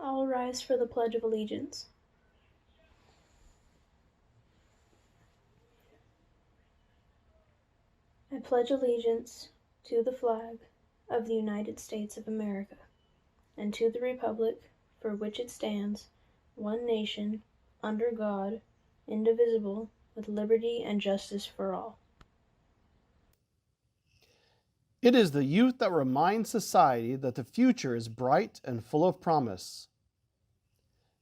All rise for the Pledge of Allegiance. I pledge allegiance to the flag of the United States of America and to the republic for which it stands, one nation, under God, indivisible, with liberty and justice for all. It is the youth that reminds society that the future is bright and full of promise.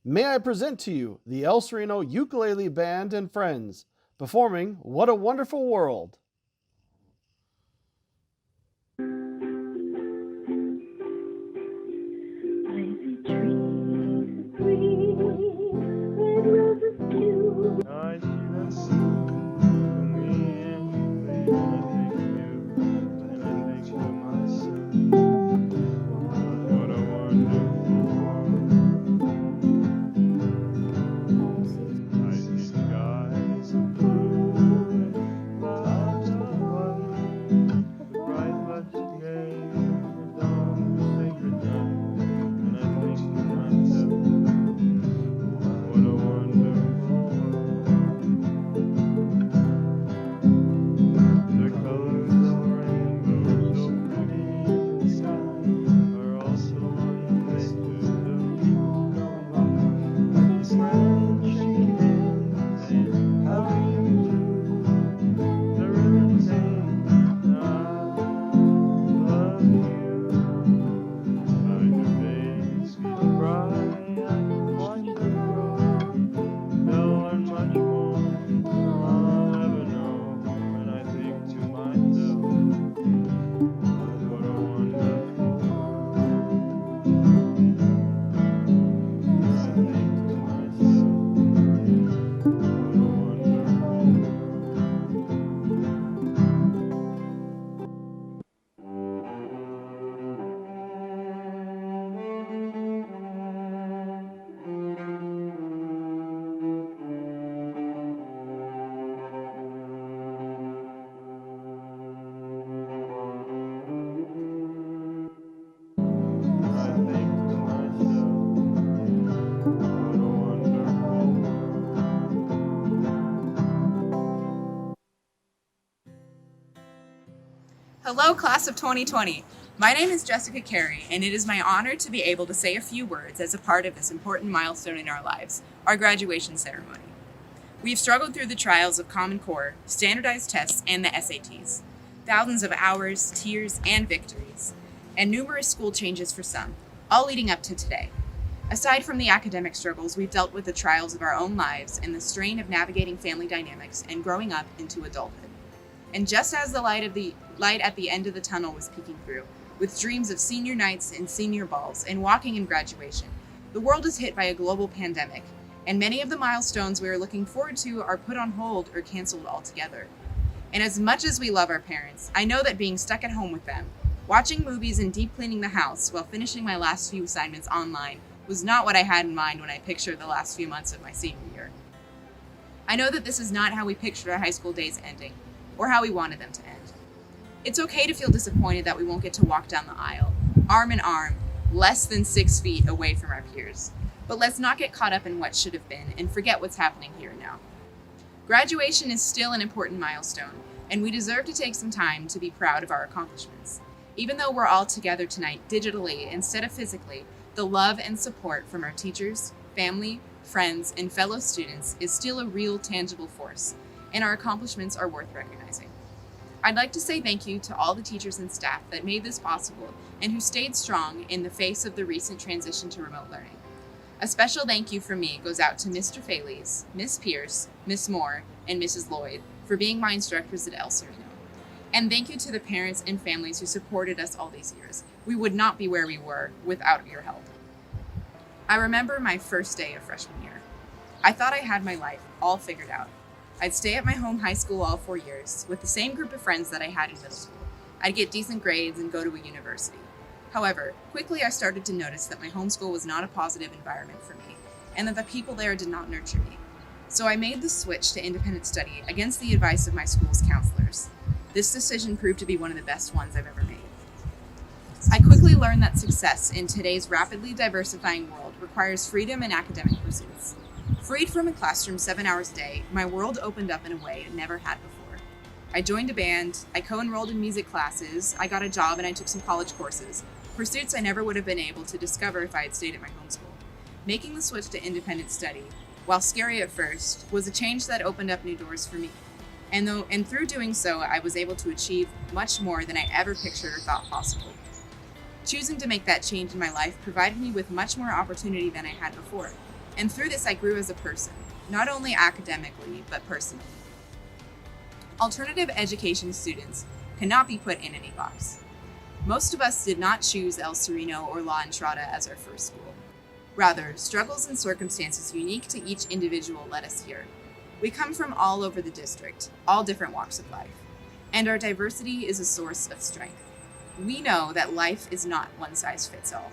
May I present to you the El Sereno Ukulele Band and Friends, performing What a Wonderful World. I see the sea from the end, and I think you, and I think to myself, what a wonderful world. I see skies of blue, and clouds of white, bright blessed day, the dawn of sacred night, and I think to myself, what a wonderful world. The colors of rainbows so pretty in the sky are also on the faces of people going by. They smile, shake hands, saying, how do you do? They're really saying, I love you. I do babies cry, I can watch them grow. They'll learn much more than I'll ever know. And I think to myself, what a wonderful world. I think to myself, what a wonderful I think to myself, what a wonderful world. Hello, class of 2020. My name is Jessica Carey, and it is my honor to be able to say a few words as a part of this important milestone in our lives, our graduation ceremony. We've struggled through the trials of Common Core, standardized tests, and the SATs. Thousands of hours, tears, and victories, and numerous school changes for some, all leading up to today. Aside from the academic struggles, we've dealt with the trials of our own lives and the strain of navigating family dynamics and growing up into adulthood. And just as the light at the end of the tunnel was peeking through, with dreams of senior nights and senior balls and walking in graduation, the world is hit by a global pandemic, and many of the milestones we are looking forward to are put on hold or canceled altogether. And as much as we love our parents, I know that being stuck at home with them, watching movies and deep cleaning the house while finishing my last few assignments online was not what I had in mind when I pictured the last few months of my senior year. I know that this is not how we pictured our high school days ending, or how we wanted them to end. It's okay to feel disappointed that we won't get to walk down the aisle, arm in arm, less than 6 feet away from our peers. But let's not get caught up in what should have been and forget what's happening here and now. Graduation is still an important milestone, and we deserve to take some time to be proud of our accomplishments. Even though we're all together tonight digitally instead of physically, the love and support from our teachers, family, friends, and fellow students is still a real, tangible force, and our accomplishments are worth recognizing. I'd like to say thank you to all the teachers and staff that made this possible and who stayed strong in the face of the recent transition to remote learning. A special thank you from me goes out to Mr. Fales, Miss Pierce, Miss Moore, and Mrs. Lloyd for being my instructors at El Sereno. And thank you to the parents and families who supported us all these years. We would not be where we were without your help. I remember my first day of freshman year. I thought I had my life all figured out. I'd stay at my home high school all 4 years with the same group of friends that I had in middle school. I'd get decent grades and go to a university. However, quickly I started to notice that my homeschool was not a positive environment for me, and that the people there did not nurture me. So I made the switch to independent study against the advice of my school's counselors. This decision proved to be one of the best ones I've ever made. I quickly learned that success in today's rapidly diversifying world requires freedom in academic pursuits. Freed from a classroom 7 hours a day, my world opened up in a way it never had before. I joined a band, I co-enrolled in music classes, I got a job, and I took some college courses, pursuits I never would have been able to discover if I had stayed at my home school. Making the switch to independent study, while scary at first, was a change that opened up new doors for me. And through doing so, I was able to achieve much more than I ever pictured or thought possible. Choosing to make that change in my life provided me with much more opportunity than I had before. And through this, I grew as a person, not only academically, but personally. Alternative education students cannot be put in any box. Most of us did not choose El Sereno or La Entrada as our first school. Rather, struggles and circumstances unique to each individual led us here. We come from all over the district, all different walks of life, and our diversity is a source of strength. We know that life is not one size fits all.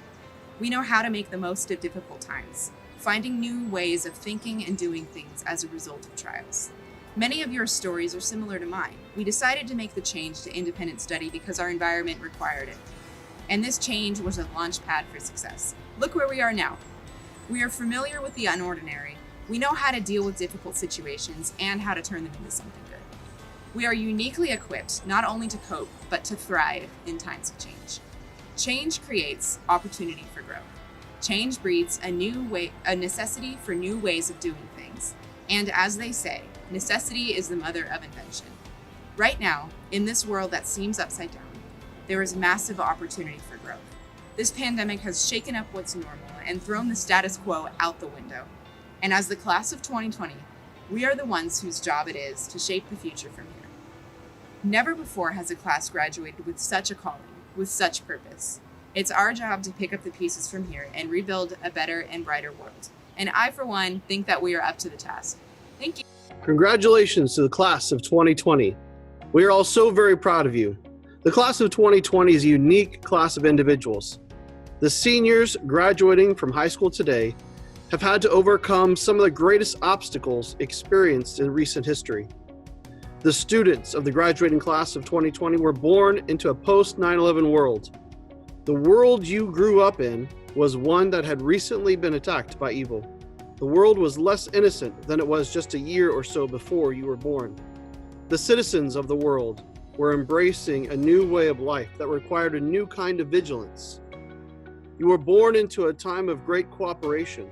We know how to make the most of difficult times, finding new ways of thinking and doing things as a result of trials. Many of your stories are similar to mine. We decided to make the change to independent study because our environment required it. And this change was a launch pad for success. Look where we are now. We are familiar with the unordinary. We know how to deal with difficult situations and how to turn them into something good. We are uniquely equipped not only to cope, but to thrive in times of change. Change creates opportunity for growth. Change breeds a necessity for new ways of doing things. And as they say, necessity is the mother of invention. Right now, in this world that seems upside down, there is massive opportunity for growth. This pandemic has shaken up what's normal and thrown the status quo out the window. And as the class of 2020, we are the ones whose job it is to shape the future from here. Never before has a class graduated with such a calling, with such purpose. It's our job to pick up the pieces from here and rebuild a better and brighter world. And I, for one, think that we are up to the task. Thank you. Congratulations to the class of 2020. We are all so very proud of you. The class of 2020 is a unique class of individuals. The seniors graduating from high school today have had to overcome some of the greatest obstacles experienced in recent history. The students of the graduating class of 2020 were born into a post-9/11 world. The world you grew up in was one that had recently been attacked by evil. The world was less innocent than it was just a year or so before you were born. The citizens of the world were embracing a new way of life that required a new kind of vigilance. You were born into a time of great cooperation,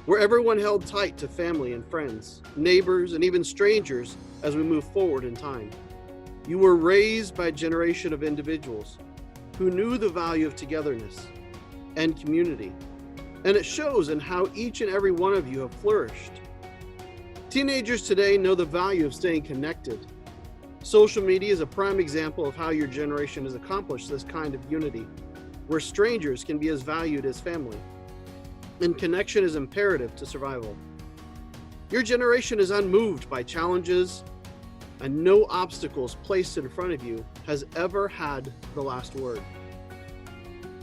where everyone held tight to family and friends, neighbors, and even strangers as we move forward in time. You were raised by a generation of individuals who knew the value of togetherness and community, and it shows in how each and every one of you have flourished. Teenagers today know the value of staying connected. Social media is a prime example of how your generation has accomplished this kind of unity, where strangers can be as valued as family, and connection is imperative to survival. Your generation is unmoved by challenges, and no obstacles placed in front of you has ever had the last word.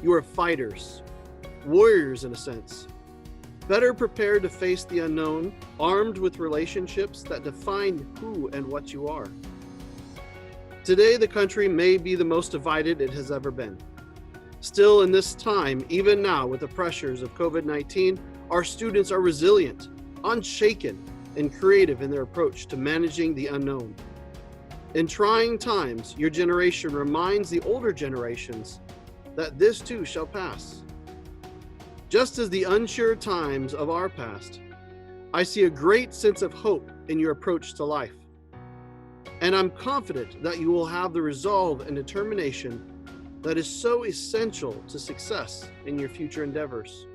You are fighters, warriors in a sense, better prepared to face the unknown, armed with relationships that define who and what you are. Today, the country may be the most divided it has ever been. Still, in this time, even now with the pressures of COVID-19, our students are resilient, unshaken, and creative in their approach to managing the unknown. In trying times, your generation reminds the older generations that this too shall pass. Just as the unsure times of our past, I see a great sense of hope in your approach to life. And I'm confident that you will have the resolve and determination that is so essential to success in your future endeavors.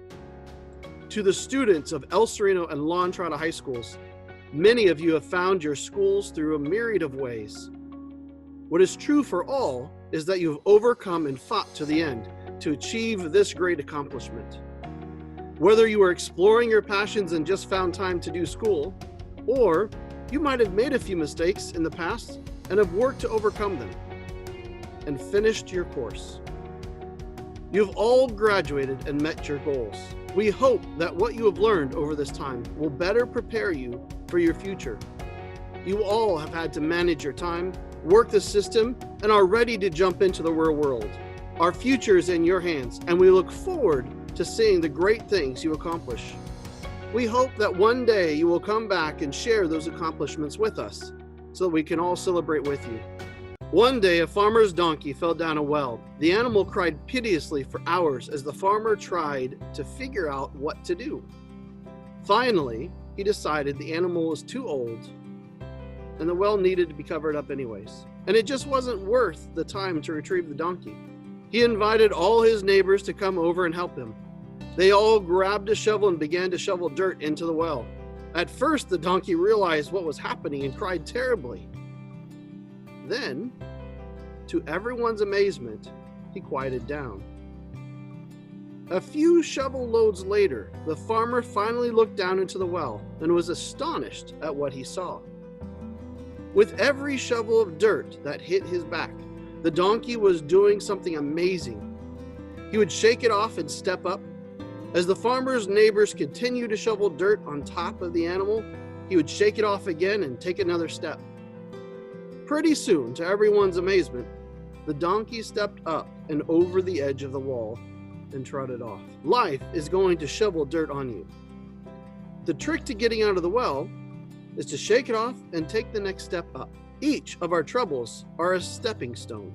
To the students of El Sereno and La Entrada high schools, many of you have found your schools through a myriad of ways. What is true for all is that you have overcome and fought to the end to achieve this great accomplishment. Whether you are exploring your passions and just found time to do school, or you might have made a few mistakes in the past and have worked to overcome them and finished your course. You've all graduated and met your goals. We hope that what you have learned over this time will better prepare you for your future. You all have had to manage your time, work the system, and are ready to jump into the real world. Our future is in your hands, and we look forward to seeing the great things you accomplish. We hope that one day you will come back and share those accomplishments with us so that we can all celebrate with you. One day, a farmer's donkey fell down a well. The animal cried piteously for hours as the farmer tried to figure out what to do. Finally, he decided the animal was too old and the well needed to be covered up anyways. And it just wasn't worth the time to retrieve the donkey. He invited all his neighbors to come over and help him. They all grabbed a shovel and began to shovel dirt into the well. At first, the donkey realized what was happening and cried terribly. Then, to everyone's amazement, he quieted down. A few shovel loads later, the farmer finally looked down into the well and was astonished at what he saw. With every shovel of dirt that hit his back, the donkey was doing something amazing. He would shake it off and step up. As the farmer's neighbors continued to shovel dirt on top of the animal, he would shake it off again and take another step. Pretty soon, to everyone's amazement, the donkey stepped up and over the edge of the wall and trotted off. Life is going to shovel dirt on you. The trick to getting out of the well is to shake it off and take the next step up. Each of our troubles are a stepping stone.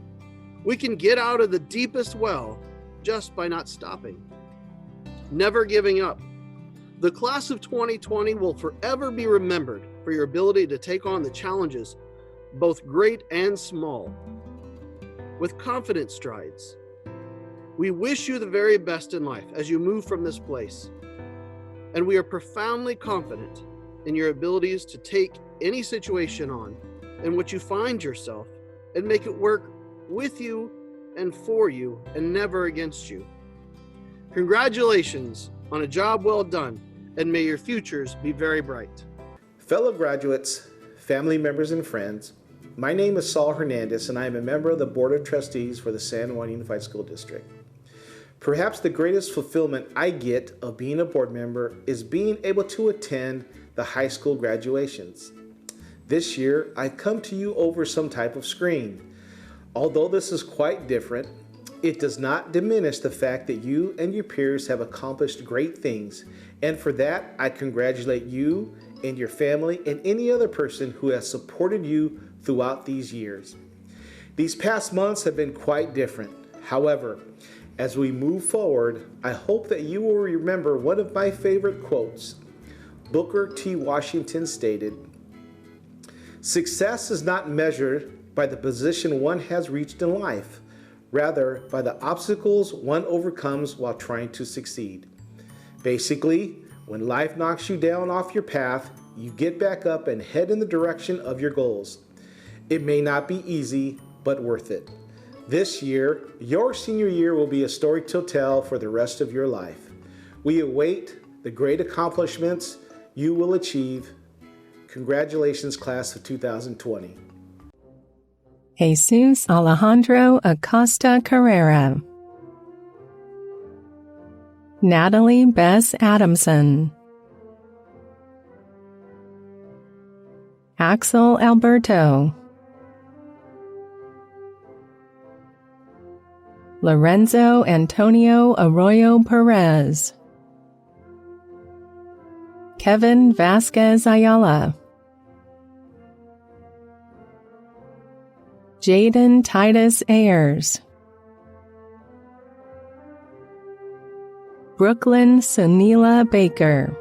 We can get out of the deepest well just by not stopping. Never giving up. The class of 2020 will forever be remembered for your ability to take on the challenges, both great and small, with confident strides. We wish you the very best in life as you move from this place, and we are profoundly confident in your abilities to take any situation on in which you find yourself and make it work with you and for you and never against you. Congratulations on a job well done, and may your futures be very bright. Fellow graduates, family members, and friends, my name is Saul Hernandez, and I am a member of the Board of Trustees for the San Juan Unified School District. Perhaps the greatest fulfillment I get of being a board member is being able to attend the high school graduations. This year, I've come to you over some type of screen. Although this is quite different, it does not diminish the fact that you and your peers have accomplished great things, and for that, I congratulate you and your family and any other person who has supported you throughout these years. These past months have been quite different. However, as we move forward, I hope that you will remember one of my favorite quotes. Booker T. Washington stated, "Success is not measured by the position one has reached in life, rather by the obstacles one overcomes while trying to succeed." Basically, when life knocks you down off your path, you get back up and head in the direction of your goals. It may not be easy, but worth it. This year, your senior year will be a story to tell for the rest of your life. We await the great accomplishments you will achieve. Congratulations, class of 2020. Jesus Alejandro Acosta-Carrera. Natalie Bess Adamson. Axel Alberto. Lorenzo Antonio Arroyo Perez. Kevin Vasquez Ayala. Jaden Titus Ayers. Brooklyn Sunila Baker.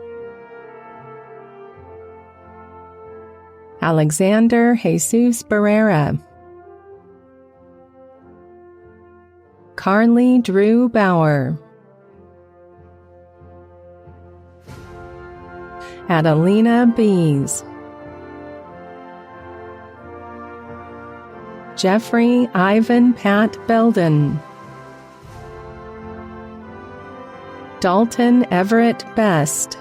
Alexander Jesus Barrera. Carly Drew Bauer. Adelina Bees. Jeffrey Ivan Pat Belden. Dalton Everett Best.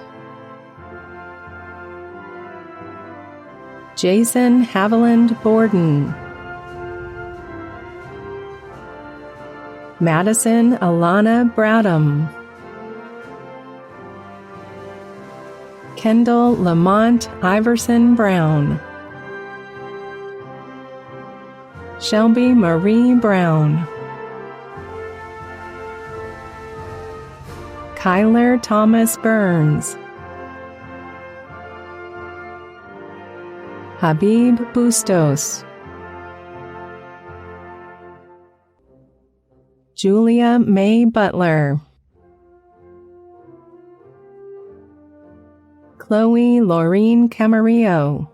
Jason Haviland Borden. Madison Allana Bradham. Kendall Lamont Iverson Brown. Shelby Marie Brown. Tyler Thomas Burns, Habib Bustos, Julia May Butler, Chloe Laureen Camarillo,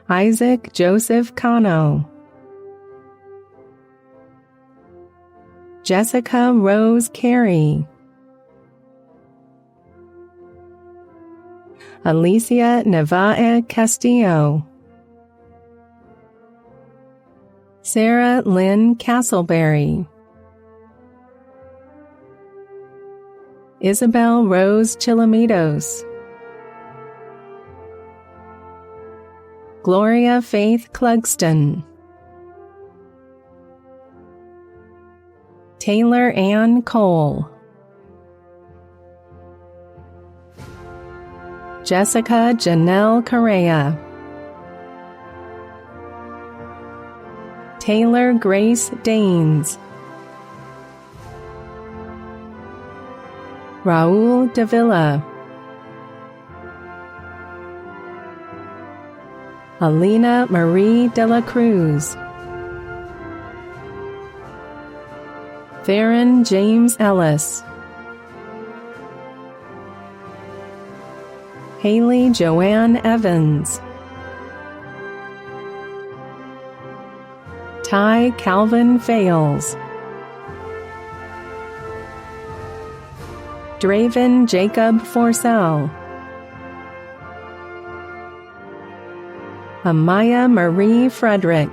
Isaac Joseph Cano, Jessica Rose Carey, Alicia Nevaeh Castillo, Sarah Lynn Castleberry, Isabelle Rose Chilimidos, Gloria Faith Clugston, Taylor Ann Cole, Jessica Janel Correa, Taylor Grace Daines, Raul Davila, Alina Marie Delacruz, Theron James Ellis, Haley Joanne Evans, Ty Calvin Fales, Draven Jacob Forsell, Amaya Marie Frederick,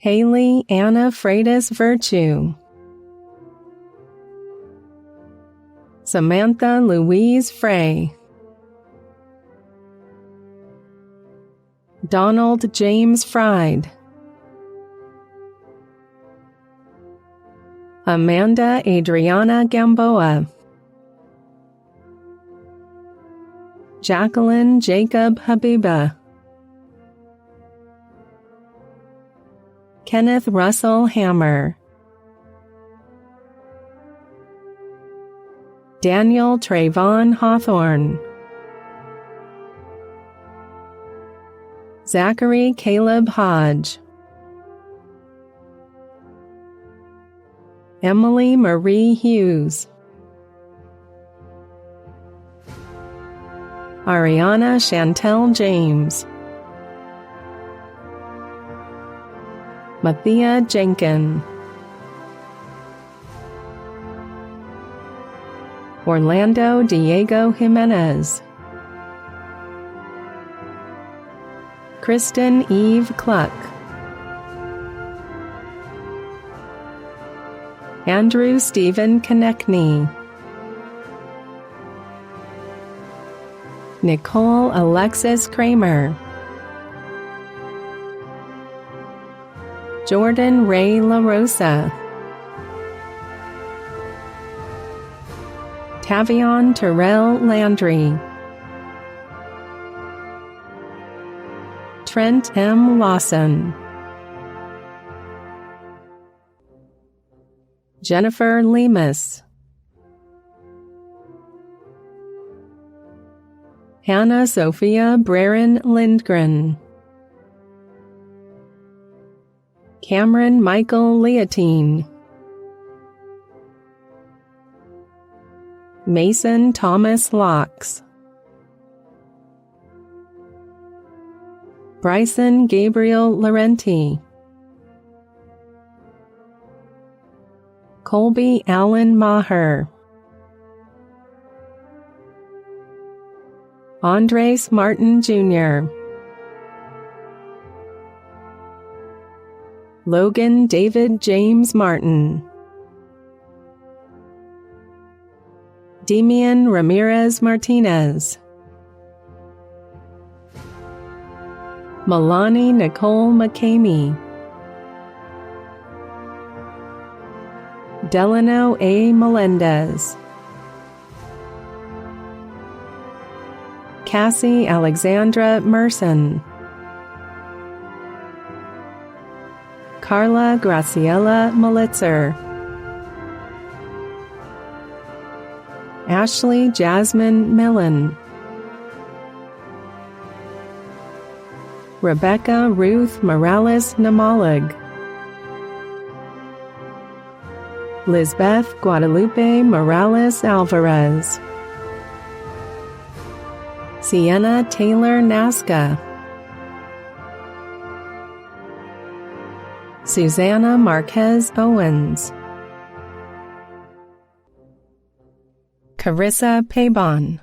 Haley Anna Freitas Virtue, Samantha Louise Frey, Donald James Fried, Amanda Adriana Gamboa, Jacqueline Jacob Habiba, Kenneth Russell Hammer, Daniel Tre'von Hawthorne, Zachary Caleb Hodge, Emily Marie Hughes, Ariana Chantel James, Mathia Jenkin, Orlando Diego Jimenez, Kristen Eve Cluck, Andrew Stephen Konechny, Nicole Alexis Kramer, Jordan Ray LaRosa, Tavion Terrell Landry, Trent M. Lawson, Jennifer Lemus, Hannah Sophia Brerin Lindgren, Cameron Michael Leotine, Mason Thomas Locks, Bryson Gabriel Laurenti, Colby Allen Maher, Andres Martin Jr., Logan David James Martin, Demian Ramirez Martinez, Milani Nicole McCamey, Delano A. Melendez, Cassie Alexandra Merson, Carla Graciela Melitzer, Ashley Jasmine Millen, Rebecca Ruth Morales Namalig, Lizbeth Guadalupe Morales-Alvarez, Sienna Taylor Nasca, Susanna Marquez Owens, Carissa Pabon,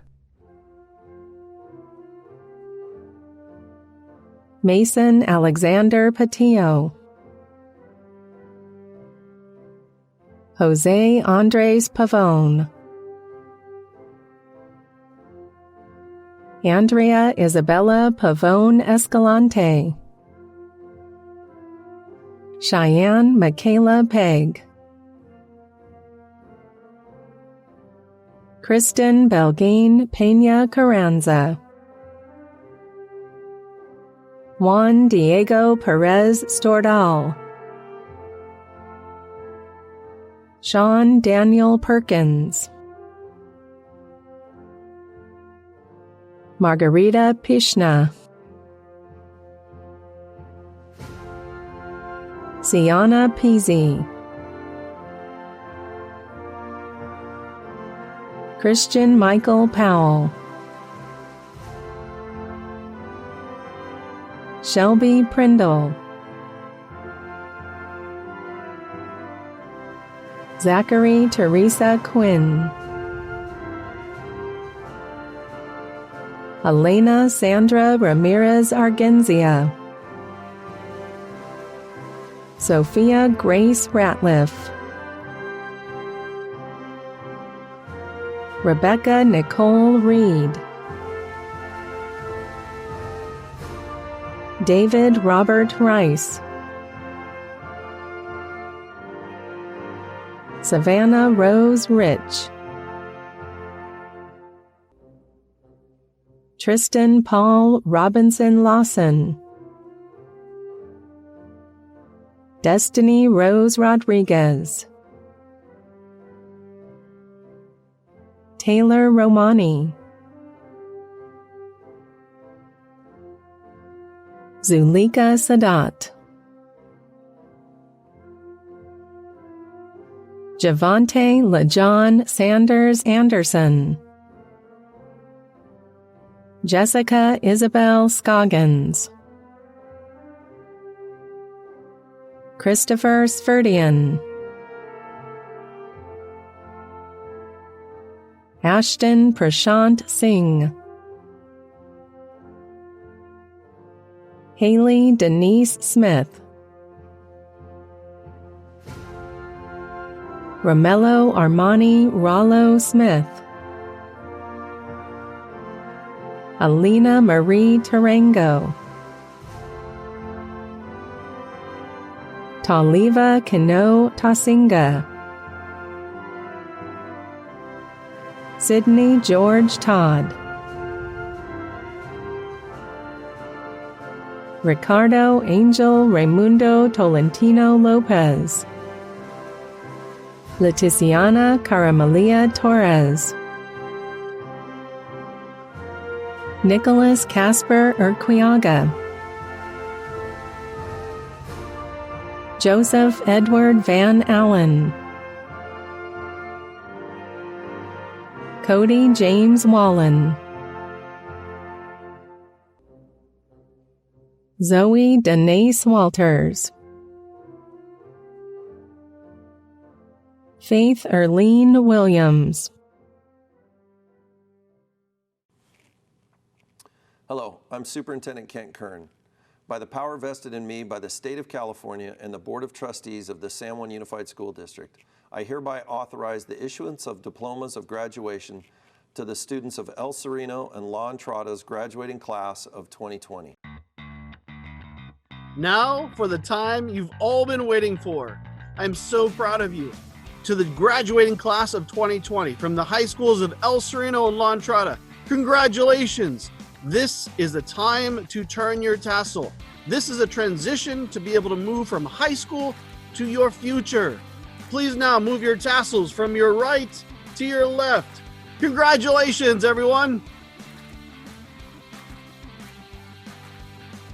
Mason Alexander Patillo, Jose Andres Pavone, Andrea Isabella Pavone Escalante, Cheyenne Michaela Pegg, Kristen Belgain Peña Carranza, Juan Diego Perez Stordal, Sean Daniel Perkins, Margarita Pishna, Sienna Peasy, Christian Michael Powell, Shelby Prindle, Zachary Teresa Quinn, Elena Sandra Ramirez Argenzia, Sophia Grace Ratliff, Rebecca Nicole Reed, David Robert Rice, Savannah Rose Rich, Tristan Paul Robinson Lawson, Destiny Rose Rodriguez, Taylor Romani, Zulika Sadat, Javante LaJohn Sanders Anderson, Jessica Isabel Scoggins, Christopher Sferdian, Ashton Prashant Singh, Haley Denise Smith, Romello Armani Rollo Smith, Alina Marie Tarango, Taliva Kano Tasinga, Sydney George Todd, Ricardo Angel Raimundo Tolentino Lopez, Leticiana Caramalia Torres, Nicholas Casper Urquiaga, Joseph Edward Van Allen, Cody James Wallen, Zoe Denise Walters, Faith Erlene Williams. Hello, I'm Superintendent Kent Kern. By the power vested in me by the State of California and the Board of Trustees of the San Juan Unified School District, I hereby authorize the issuance of diplomas of graduation to the students of El Sereno and La Entrada's graduating class of 2020. Now for the time you've all been waiting for. I'm so proud of you. To the graduating class of 2020 from the high schools of El Sereno and La Entrada, congratulations! This is the time to turn your tassel. This is a transition to be able to move from high school to your future. Please now move your tassels from your right to your left. Congratulations, everyone!